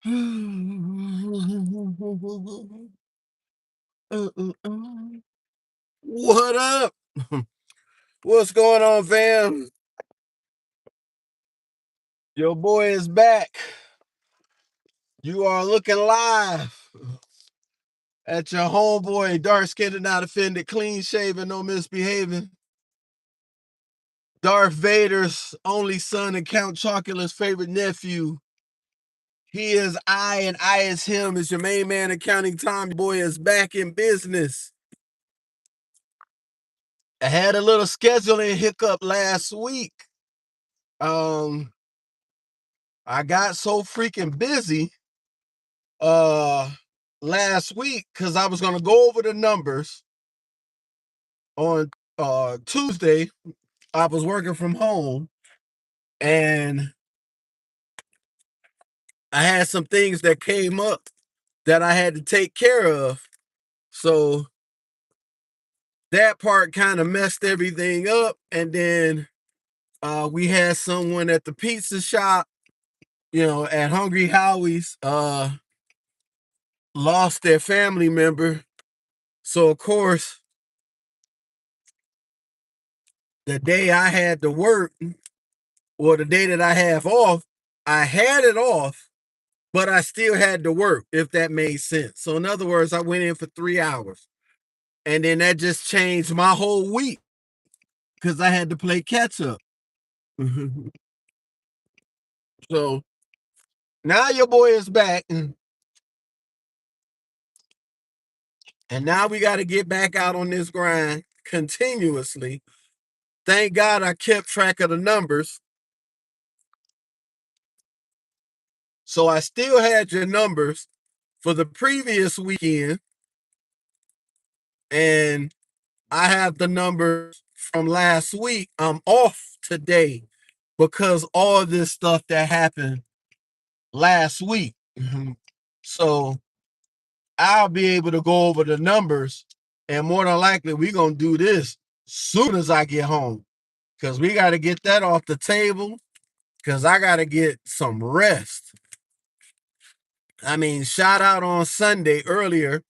What up? What's going on, fam? Your boy is back. You are looking live at your homeboy, dark skinned and not offended, clean shaven, no misbehaving. Darth Vader's only son and Count Chocula's favorite nephew. He is I and I is him. Is your main man accounting time. Your boy is back in business. I had a little scheduling hiccup last week. I got so freaking busy last week because I was gonna go over the numbers on Tuesday. I was working from home and I had some things that came up that I had to take care of. So that part kind of messed everything up. And then we had someone at the pizza shop, at Hungry Howie's, lost their family member. So of course, the day I had to work, or the day that I have off, I had it off, but I still had to work, if that made sense. So in other words, I went in for 3 hours. And then that just changed my whole week because I had to play catch up. So now your boy is back. And now we got to get back out on this grind continuously. Thank God I kept track of the numbers. So I still had your numbers for the previous weekend. And I have the numbers from last week. I'm off today because all this stuff that happened last week. So I'll be able to go over the numbers, and more than likely we're gonna do this soon as I get home. Because we gotta get that off the table. Because I gotta get some rest. I mean, shout out on Sunday earlier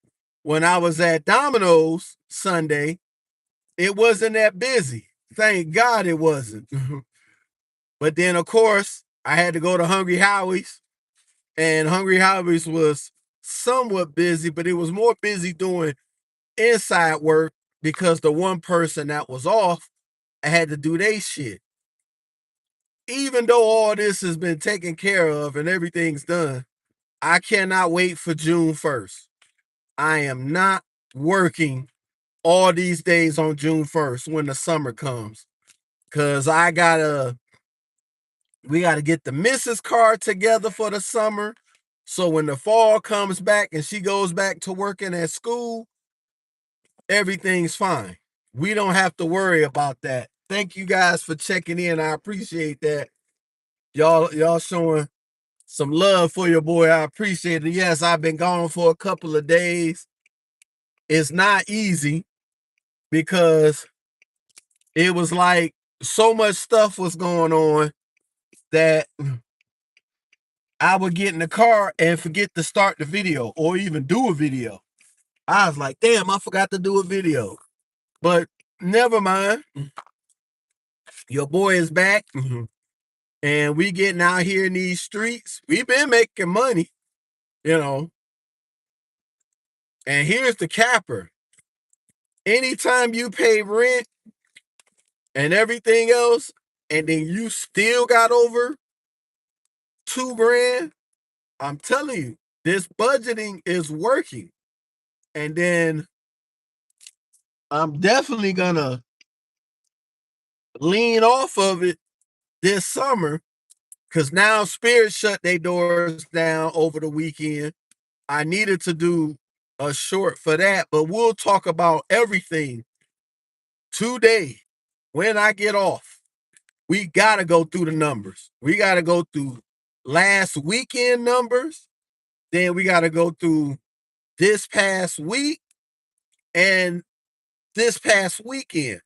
when I was at Domino's Sunday. It wasn't that busy. Thank God it wasn't. But then, of course, I had to go to Hungry Howie's, and Hungry Howie's was somewhat busy, but it was more busy doing inside work because the one person that was off, I had to do their shit. Even though all this has been taken care of and everything's done, I cannot wait for June 1st. I am not working all these days on June 1st when the summer comes. Cause we gotta get the Mrs. Car together for the summer. So when the fall comes back and she goes back to working at school, everything's fine. We don't have to worry about that. Thank you guys for checking in. I appreciate that. Y'all showing some love for your boy. I appreciate it. Yes, I've been gone for a couple of days. It's not easy because it was like so much stuff was going on that I would get in the car and forget to start the video or even do a video. I was like, damn, I forgot to do a video. But never mind. Your boy is back. And we getting out here in these streets. We've been making money, you know. And here's the capper. Anytime you pay rent and everything else, and then you still got over $2,000, I'm telling you, this budgeting is working. And then I'm definitely gonna lean off of it this summer because now Spirit shut their doors down over the weekend. I needed to do a short for that, but we'll talk about everything today when I get off. We got to go through the numbers. We got to go through last weekend numbers. Then we got to go through this past week and this past weekend.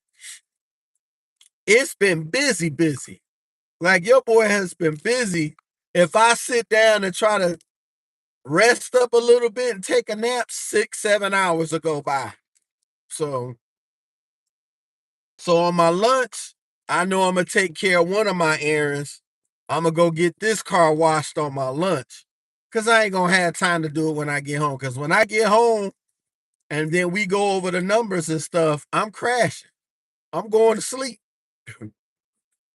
It's been busy. Like your boy has been busy. If I sit down and try to rest up a little bit and take a nap, 6-7 hours will go by. So on my lunch, I know I'm gonna take care of one of my errands. I'm gonna go get this car washed on my lunch. Cause I ain't gonna have time to do it when I get home. Cause when I get home and then we go over the numbers and stuff, I'm crashing. I'm going to sleep.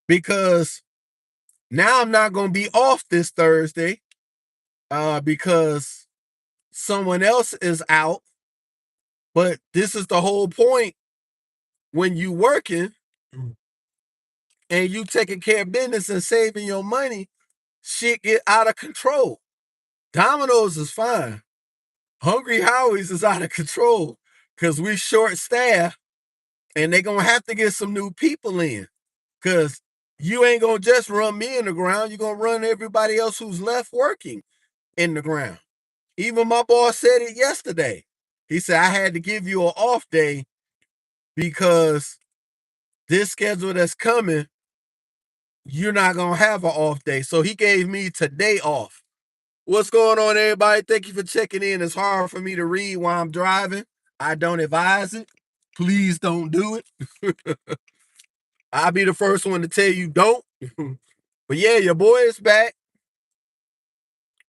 Because now I'm not gonna be off this Thursday, because someone else is out. But this is the whole point. When you working and you taking care of business and saving your money, shit get out of control. Domino's is fine. Hungry Howie's is out of control because we short staffed and they gonna have to get some new people in. Cause you ain't gonna just run me in the ground, you're gonna run everybody else who's left working in the ground. Even my boss said it yesterday. He said I had to give you an off day because this schedule that's coming, you're not gonna have an off day. So he gave me today off. What's going on, everybody? Thank you for checking in. It's hard for me to read while I'm driving. I don't advise it. Please don't do it. I'll be the first one to tell you don't. But yeah, your boy is back.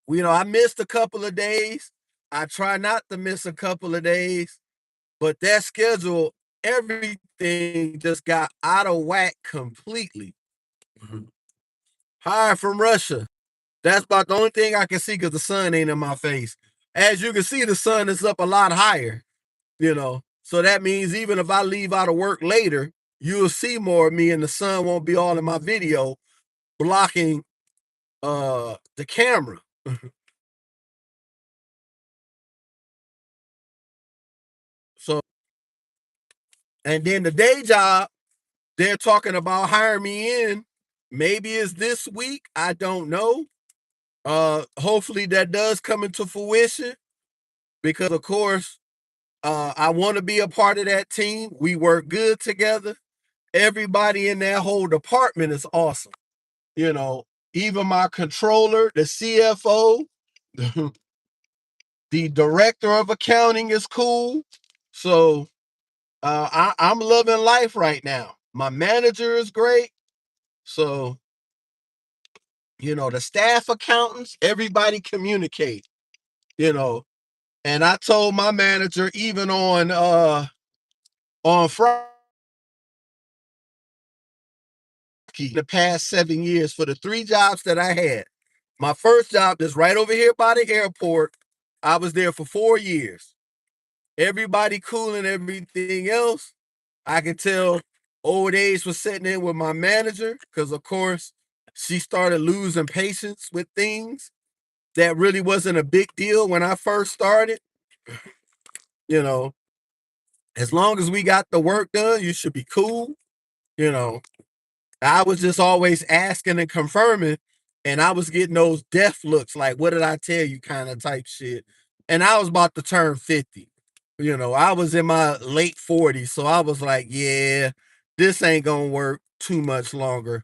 I missed a couple of days. I try not to miss a couple of days, but that schedule, everything just got out of whack completely. Hi from Russia. That's about the only thing I can see because the sun ain't in my face. As you can see, the sun is up a lot higher. So that means even if I leave out of work later, you'll see more of me and the sun won't be all in my video blocking the camera. So, and then the day job, they're talking about hiring me in. Maybe it's this week. I don't know. Hopefully that does come into fruition because of course, I want to be a part of that team. We work good together. Everybody in that whole department is awesome. You know, even my controller, the CFO, the director of accounting is cool. So I'm loving life right now. My manager is great. So, the staff accountants, everybody communicate, you know. And I told my manager even on Friday, the past 7 years for the 3 jobs that I had. My first job is right over here by the airport. I was there for 4 years. Everybody cool and everything else. I could tell old age was setting in with my manager because, of course, she started losing patience with things that really wasn't a big deal when I first started. You know, as long as we got the work done, you should be cool. You know, I was just always asking and confirming, and I was getting those death looks like, what did I tell you kind of type shit. And I was about to turn 50. I was in my late 40s. So I was like, yeah, this ain't going to work too much longer.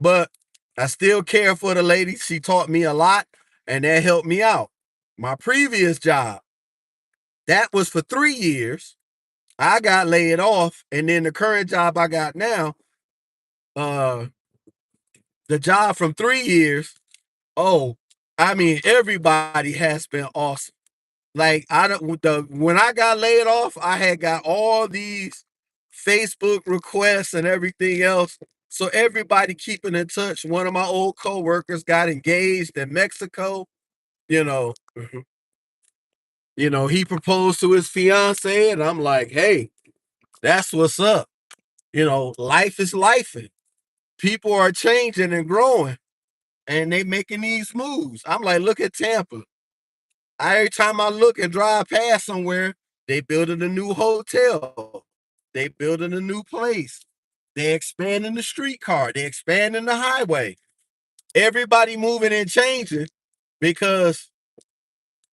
But I still care for the lady. She taught me a lot, and that helped me out. My previous job, that was for 3 years. I got laid off, and then the current job I got now, uh, the job from 3 years, oh, I mean, everybody has been awesome. Like I don't when I got laid off, I had got all these Facebook requests and everything else. So everybody keeping in touch. One of my old coworkers got engaged in Mexico. You know, he proposed to his fiance, and I'm like, hey, that's what's up. Life is life. People are changing and growing, and they making these moves. I'm like, look at Tampa. Every time I look and drive past somewhere, they building a new hotel. They building a new place. They expanding the streetcar. They expanding the highway. Everybody moving and changing because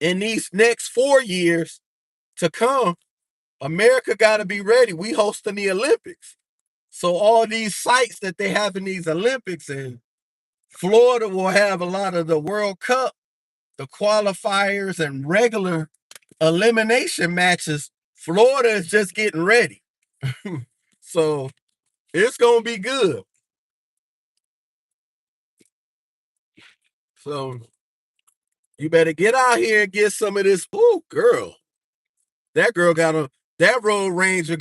in these next 4 years to come, America got to be ready. We hosting the Olympics. So all these sites that they have in these Olympics, and Florida will have a lot of the World Cup the qualifiers and regular elimination matches, Florida is just getting ready. So it's gonna be good. So you better get out here and get some of this. Ooh, girl. That girl got that road ranger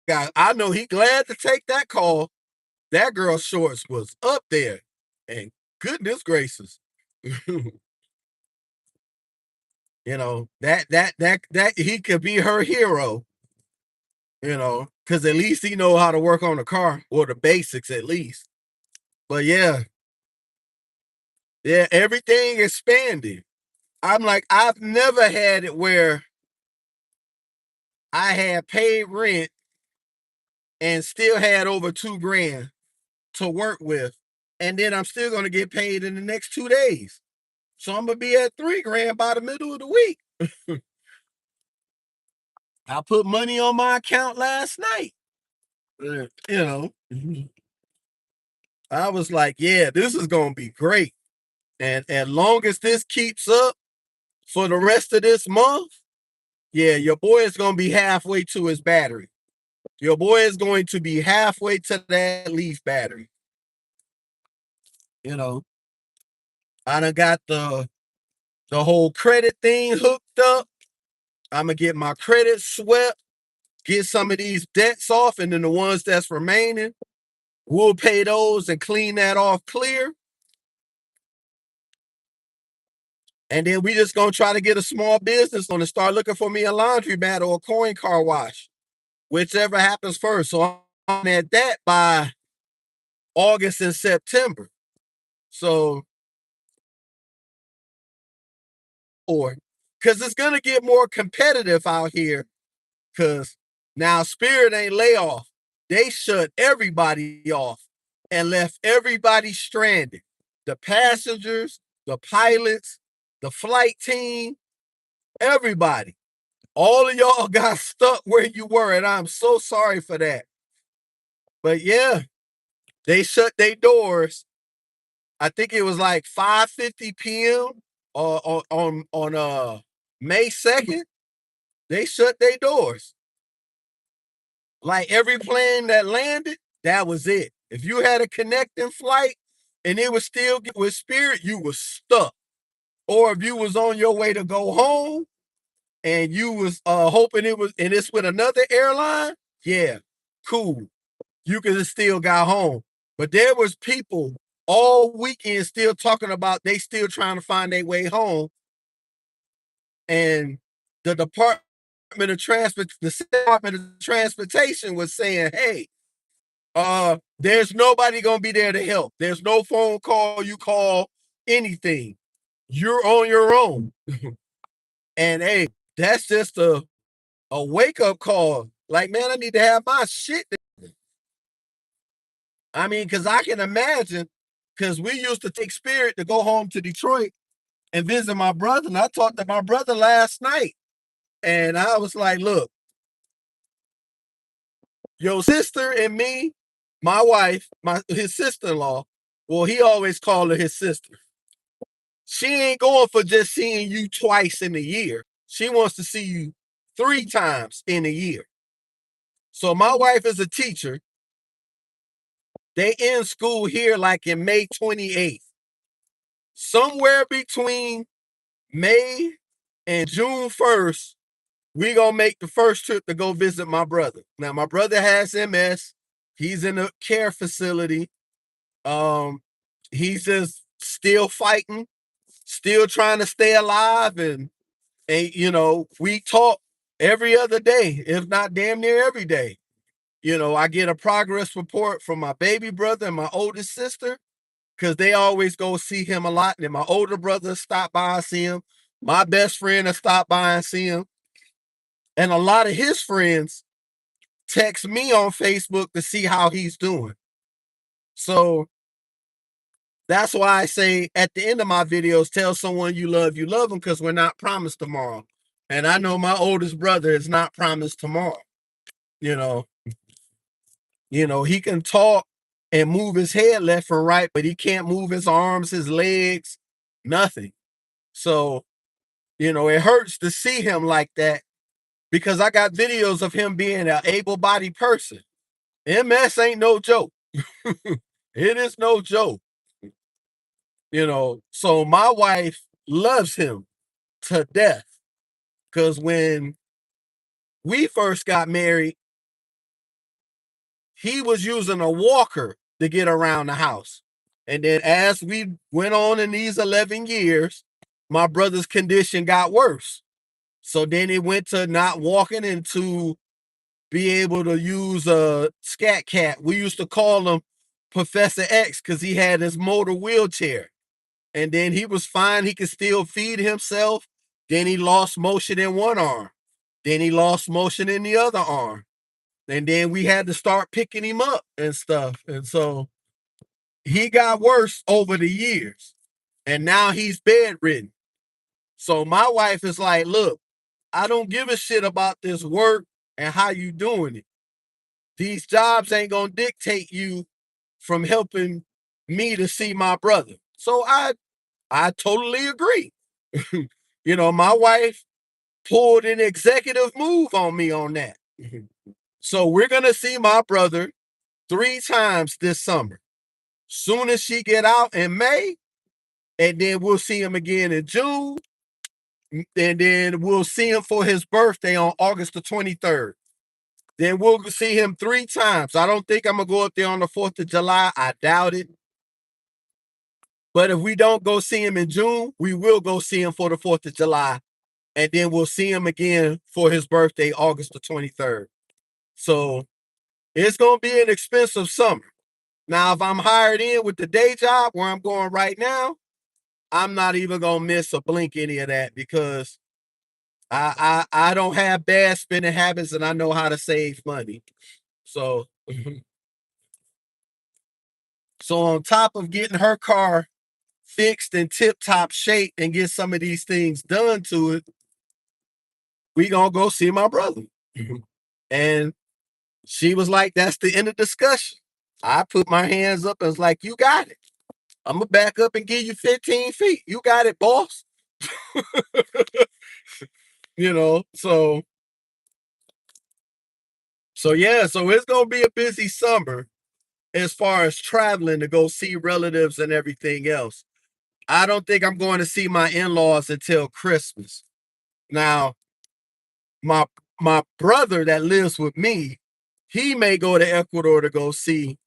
guy. I know he glad to take that call. That girl's shorts was up there. And goodness gracious. that he could be her hero, because at least he know how to work on the car, or the basics at least. But yeah, everything expanded. I'm like, I've never had it where I had paid rent and still had over $2,000 to work with, and then I'm still going to get paid in the next 2 days. So I'm gonna be at $3,000 by the middle of the week. I put money on my account last night. I was like, yeah, this is gonna be great. And as long as this keeps up for the rest of this month, yeah, your boy is gonna be halfway to his battery. Your boy is going to be halfway to that Leaf battery. I done got the whole credit thing hooked up. I'm gonna get my credit swept, get some of these debts off, and then the ones that's remaining, we'll pay those and clean that off clear. And then we just gonna try to get a small business on and start looking for me a laundromat or a coin car wash, whichever happens first. So I'm at that by August and September. So, because it's gonna get more competitive out here. Because now Spirit ain't layoff; they shut everybody off and left everybody stranded. The passengers, the pilots, the flight team, everybody. All of y'all got stuck where you were, and I'm so sorry for that. But yeah, they shut their doors. I think it was like 5:50 p.m. on May 2nd. They shut their doors. Like every plane that landed, that was it. If you had a connecting flight and it was still with Spirit, you was stuck. Or if you was on your way to go home and you was hoping it's with another airline, yeah, cool. You could have still got home. But there was people all weekend still talking about they still trying to find their way home. And the Department of Transportation was saying, hey, there's nobody gonna be there to help. There's no phone call, you call anything. You're on your own. And hey, that's just a wake-up call. Like, man, I need to have my shit. I mean, because I can imagine, because we used to take Spirit to go home to Detroit and visit my brother. And I talked to my brother last night. And I was like, look, your sister and me, my wife, his sister-in-law, well, he always called her his sister. She ain't going for just seeing you twice in a year. She wants to see you 3 times in a year. So my wife is a teacher. They end school here like in May 28th. Somewhere between May and June 1st, we gonna make the first trip to go visit my brother. Now, my brother has MS. He's in a care facility. He's just still fighting, still trying to stay alive, and we talk every other day, if not damn near every day. I get a progress report from my baby brother and my oldest sister, because they always go see him a lot. And my older brother stop by and see him. My best friend will stop by and see him. And a lot of his friends text me on Facebook to see how he's doing. So that's why I say at the end of my videos, tell someone you love them, because we're not promised tomorrow. And I know my oldest brother is not promised tomorrow. You know, he can talk and move his head left and right, but he can't move his arms, his legs, nothing. So, it hurts to see him like that because I got videos of him being an able-bodied person. MS ain't no joke. It is no joke. So my wife loves him to death because when we first got married, he was using a walker to get around the house. And then as we went on in these 11 years, my brother's condition got worse. So then it went to not walking and to be able to use a scat cat. We used to call him Professor X because he had his motor wheelchair. And then he was fine. He could still feed himself. Then he lost motion in one arm. Then he lost motion in the other arm. And then we had to start picking him up and stuff. And so he got worse over the years. And now he's bedridden. So my wife is like, look, I don't give a shit about this work and how you doing it. These jobs ain't gonna dictate you from helping me to see my brother. So I totally agree. My wife pulled an executive move on me on that. So we're gonna see my brother 3 times this summer. Soon as she get out in May, and then we'll see him again in June, and then we'll see him for his birthday on August the 23rd. Then we'll see him 3 times. I don't think I'm gonna go up there on the 4th of July. I doubt it. But if we don't go see him in June, we will go see him for the 4th of July. And then we'll see him again for his birthday, August the 23rd. So it's going to be an expensive summer. Now, if I'm hired in with the day job where I'm going right now, I'm not even going to miss a blink any of that because I don't have bad spending habits and I know how to save money. So, so on top of getting her car fixed in tip-top shape and get some of these things done to it, we gonna go see my brother. And she was like, that's the end of discussion. I put my hands up and was like, you got it. I'm gonna back up and give you 15 feet. You got it, boss. So yeah, so it's gonna be a busy summer as far as traveling to go see relatives and everything else. I don't think I'm going to see my in-laws until Christmas. Now, my my brother that lives with me, he may go to Ecuador to go see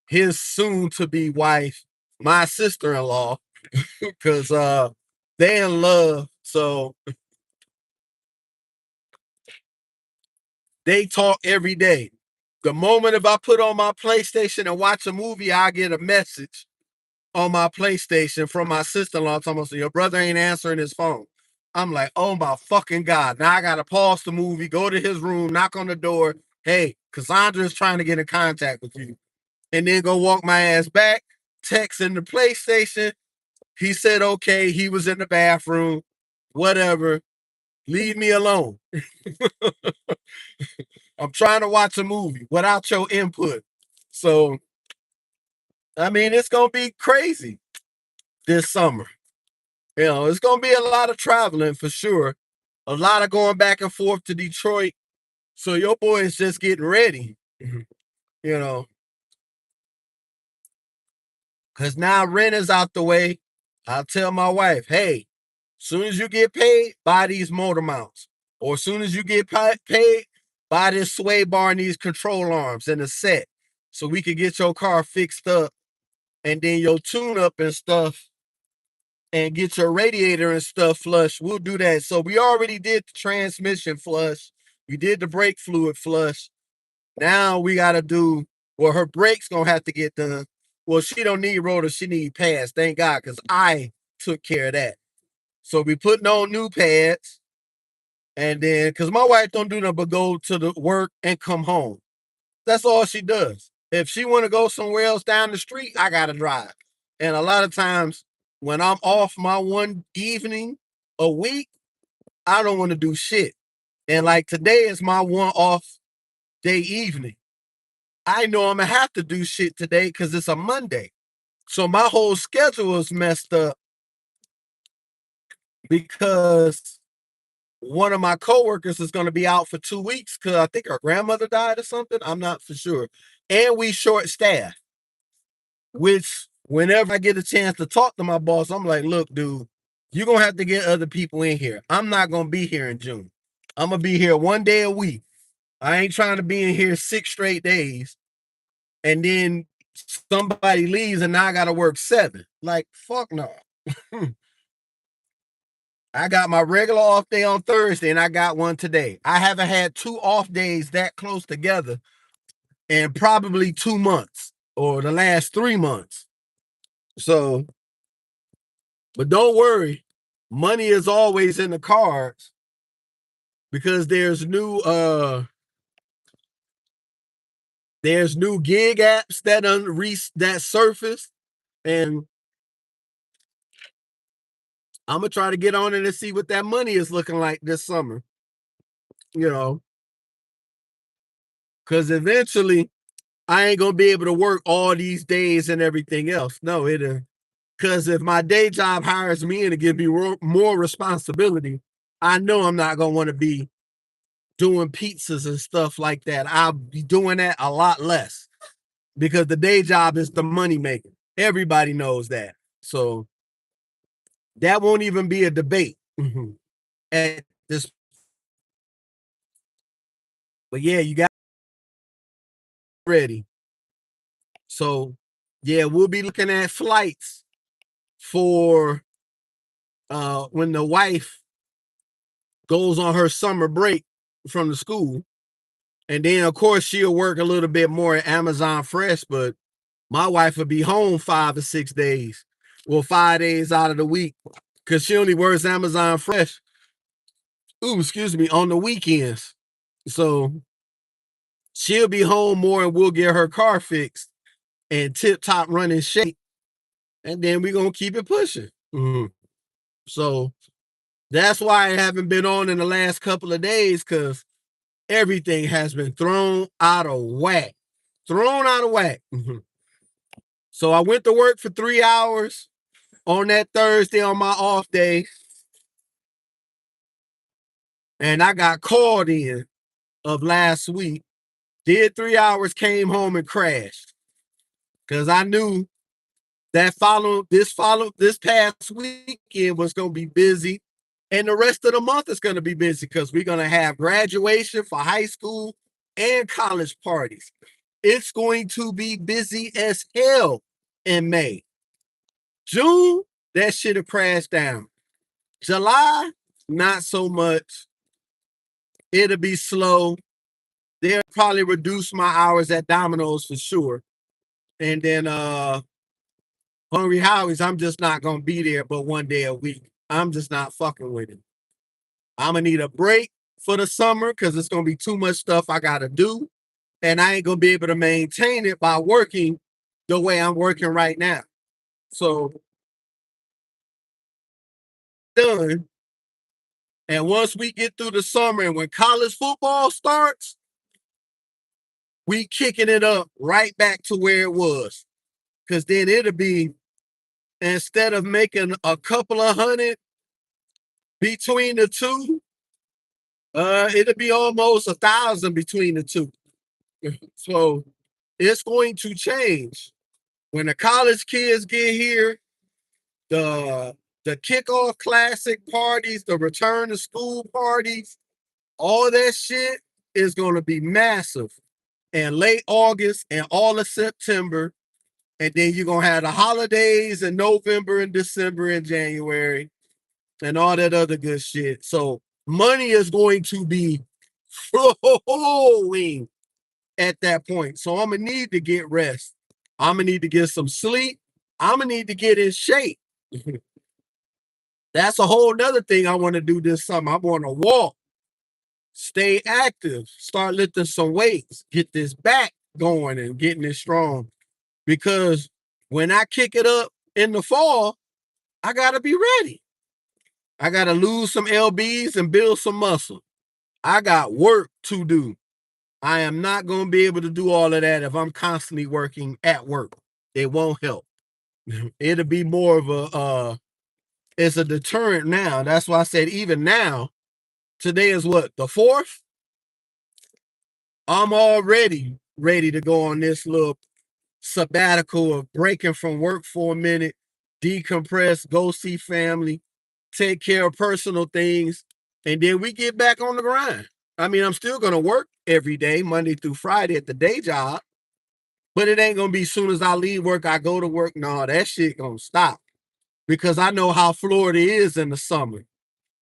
his soon-to-be wife, my sister-in-law, because they in love. So they talk every day. The moment if I put on my PlayStation and watch a movie, I get a message on my PlayStation from my sister-in-law talking about, so your brother ain't answering his phone. I'm like, oh my fucking God. Now I gotta pause the movie, go to his room, knock on the door. Hey, Cassandra is trying to get in contact with you. And then go walk my ass back, text in the PlayStation. He said, okay, he was in the bathroom, whatever. Leave me alone. I'm trying to watch a movie without your input. So, I mean, it's going to be crazy this summer. It's going to be a lot of traveling for sure. A lot of going back and forth to Detroit. So your boy is just getting ready, you know, because now rent is out the way. I'll tell my wife, hey, soon as you get paid, buy these motor mounts. Or as soon as you get paid, buy this sway bar and these control arms and a set so we can get your car fixed up and then your tune up and stuff and get your radiator and stuff flush. We'll do that. So we already did the transmission flush. We did the brake fluid flush. Now we got to do, well, her brakes going to have to get done. Well, she don't need rotors. She need pads. Thank God, because I took care of that. So we putting on new pads. And then, because my wife don't do nothing but go to the work and come home. That's all she does. If she want to go somewhere else down the street, I got to drive. And a lot of times when I'm off my one evening a week, I don't want to do shit. And like today is my one off day evening. I know I'm going to have to do shit today because it's a Monday. So my whole schedule is messed up because one of my coworkers is going to be out for 2 weeks because I think her grandmother died or something. I'm not for sure. And we short staff, which whenever I get a chance to talk to my boss, I'm like, look, dude, you're going to have to get other people in here. I'm not going to be here in June. I'm going to be here 1 day a week. I ain't trying to be in here 6 straight days. And then somebody leaves and now I got to work 7. Like, fuck no. I got my regular off day on Thursday and I got one today. I haven't had 2 off days that close together in probably 2 months or the last 3 months. So, but don't worry, money is always in the cards because there's new gig apps that surface, and I'm gonna try to get on it and see what that money is looking like this summer. You know, because eventually I ain't gonna be able to work all these days and everything else. No, because if my day job hires me and it gives me more responsibility, I know I'm not gonna want to be doing pizzas and stuff like that. I'll be doing that a lot less because the day job is the money maker. Everybody knows that. So that won't even be a debate at this. But yeah, you got ready. So yeah, we'll be looking at flights for when the wife goes on her summer break from the school. And then of course she'll work a little bit more at Amazon Fresh, but my wife will be home 5 or 6 days. Well, 5 days out of the week. Because she only works Amazon Fresh. On the weekends. So she'll be home more and we'll get her car fixed and tip top running shape. And then we're gonna keep it pushing. Mm-hmm. So that's why I haven't been on in the last couple of days, because everything has been thrown out of whack. Thrown out of whack. Mm-hmm. So I went to work for 3 hours on that Thursday on my off day. And I got called in of last week. Did 3 hours, came home and crashed. Because I knew that this past weekend was gonna be busy. And the rest of the month is gonna be busy because we're gonna have graduation for high school and college parties. It's going to be busy as hell in May. June, that shit have crashed down. July, not so much. It'll be slow. They'll probably reduce my hours at Domino's for sure. And then Hungry Howie's, I'm just not gonna be there but 1 day a week. I'm just not fucking with it. I'm gonna need a break for the summer because it's gonna be too much stuff I gotta do. And I ain't gonna be able to maintain it by working the way I'm working right now. So done. And once we get through the summer and when college football starts, we kicking it up right back to where it was. Because then it'll be, instead of making a couple of hundred between the two, it'll be almost 1,000 between the two. So it's going to change. When the college kids get here, the kickoff classic parties, the return to school parties, all that shit is going to be massive in late August and all of September. And then you're going to have the holidays in November and December and January and all that other good shit. So money is going to be flowing at that point. So I'm going to need to get rest. I'm going to need to get some sleep. I'm going to need to get in shape. That's a whole nother thing I want to do this summer. I want to walk, stay active, start lifting some weights, get this back going and getting it strong. Because when I kick it up in the fall, I got to be ready. I got to lose some lbs and build some muscle. I got work to do. I am not going to be able to do all of that if I'm constantly working at work. It won't help. It'll be more of a it's a deterrent now. That's why I said even now, today is what, the 4th? I'm already ready to go on this little sabbatical of breaking from work for a minute, decompress, go see family, take care of personal things, and then we get back on the grind. I mean, I'm still going to work every day, Monday through Friday at the day job, but it ain't going to be as soon as I leave work, I go to work. No, that shit going to stop because I know how Florida is in the summer.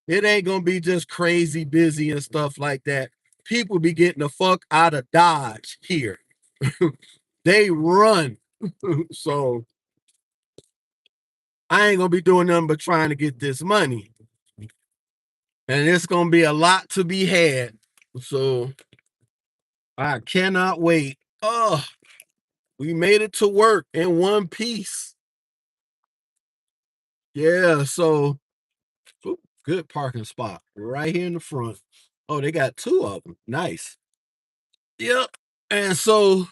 It ain't going to be just crazy busy and stuff like that. People be getting the fuck out of Dodge here. They run. So I ain't gonna be doing nothing but trying to get this money. And it's gonna be a lot to be had. So I cannot wait. Oh, we made it to work in one piece. Yeah, so good parking spot right here in the front. Oh, they got 2 of them. Nice. Yep. And so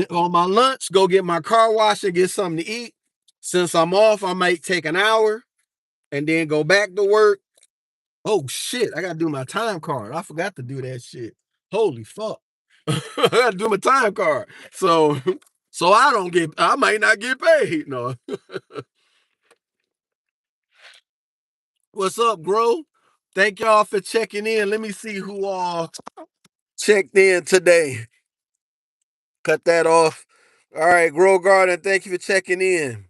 on my lunch, go get my car wash and get something to eat. Since I'm off, I might take an hour and then go back to work. Oh shit, I gotta do my time card. I forgot to do that shit. Holy fuck. I gotta do my time card. So I might not get paid. No. What's up, Grow? Thank y'all for checking in. Let me see who all checked in today. Cut that off. All right, Grow Garden, thank you for checking in.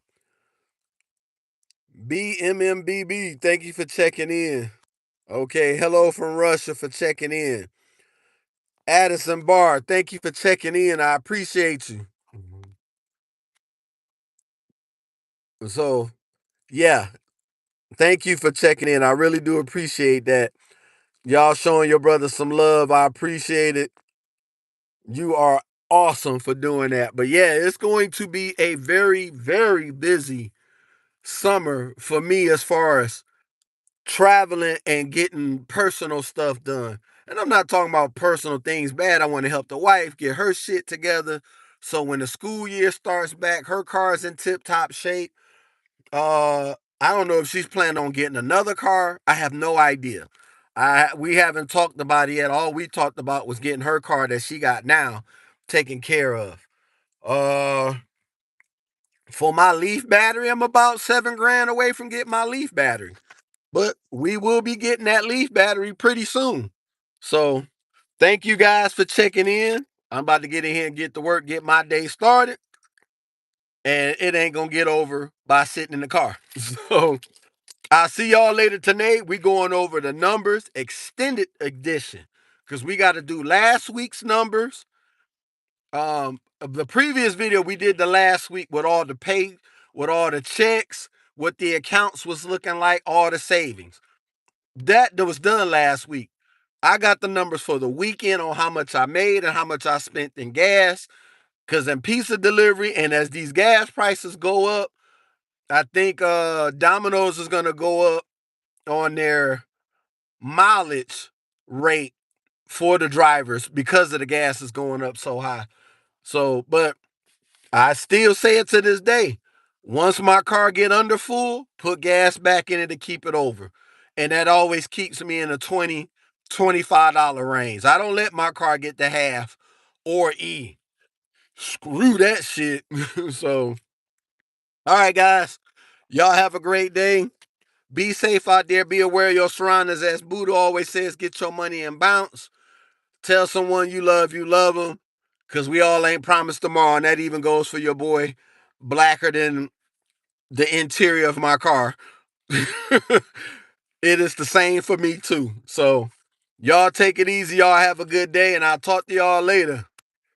BMMBB, thank you for checking in. Okay, hello from Russia for checking in. Addison Barr, thank you for checking in. I appreciate you. So, yeah, thank you for checking in. I really do appreciate that. Y'all showing your brother some love. I appreciate it. You are awesome for doing that. But yeah, it's going to be a very, very busy summer for me as far as traveling and getting personal stuff done. And I'm not talking about personal things bad. I want to help the wife get her shit together. So when the school year starts back, her car's in tip top shape. I don't know if she's planning on getting another car. I have no idea. We haven't talked about it yet. All we talked about was getting her car that she got now taken care of. Uh, for my Leaf battery, I'm about $7,000 away from getting my Leaf battery. But we will be getting that Leaf battery pretty soon. So thank you guys for checking in. I'm about to get in here and get to work, get my day started. And it ain't gonna get over by sitting in the car. So I'll see y'all later tonight. We going over the numbers extended edition because we got to do last week's numbers. The previous video we did the last week with all the pay, with all the checks, what the accounts was looking like, all the savings. That was done last week. I got the numbers for the weekend on how much I made and how much I spent in gas. Because in pizza delivery and as these gas prices go up, I think Domino's is going to go up on their mileage rate for the drivers because of the gas is going up so high. So, but I still say it to this day. Once my car get under full, put gas back in it to keep it over. And that always keeps me in a $20-$25 range. I don't let my car get to half or E. Screw that shit. So, all right, guys. Y'all have a great day. Be safe out there. Be aware of your surroundings. As Buddha always says, get your money and bounce. Tell someone you love them. Because we all ain't promised tomorrow. And that even goes for your boy, blacker than the interior of my car. It is the same for me, too. So, y'all take it easy. Y'all have a good day. And I'll talk to y'all later.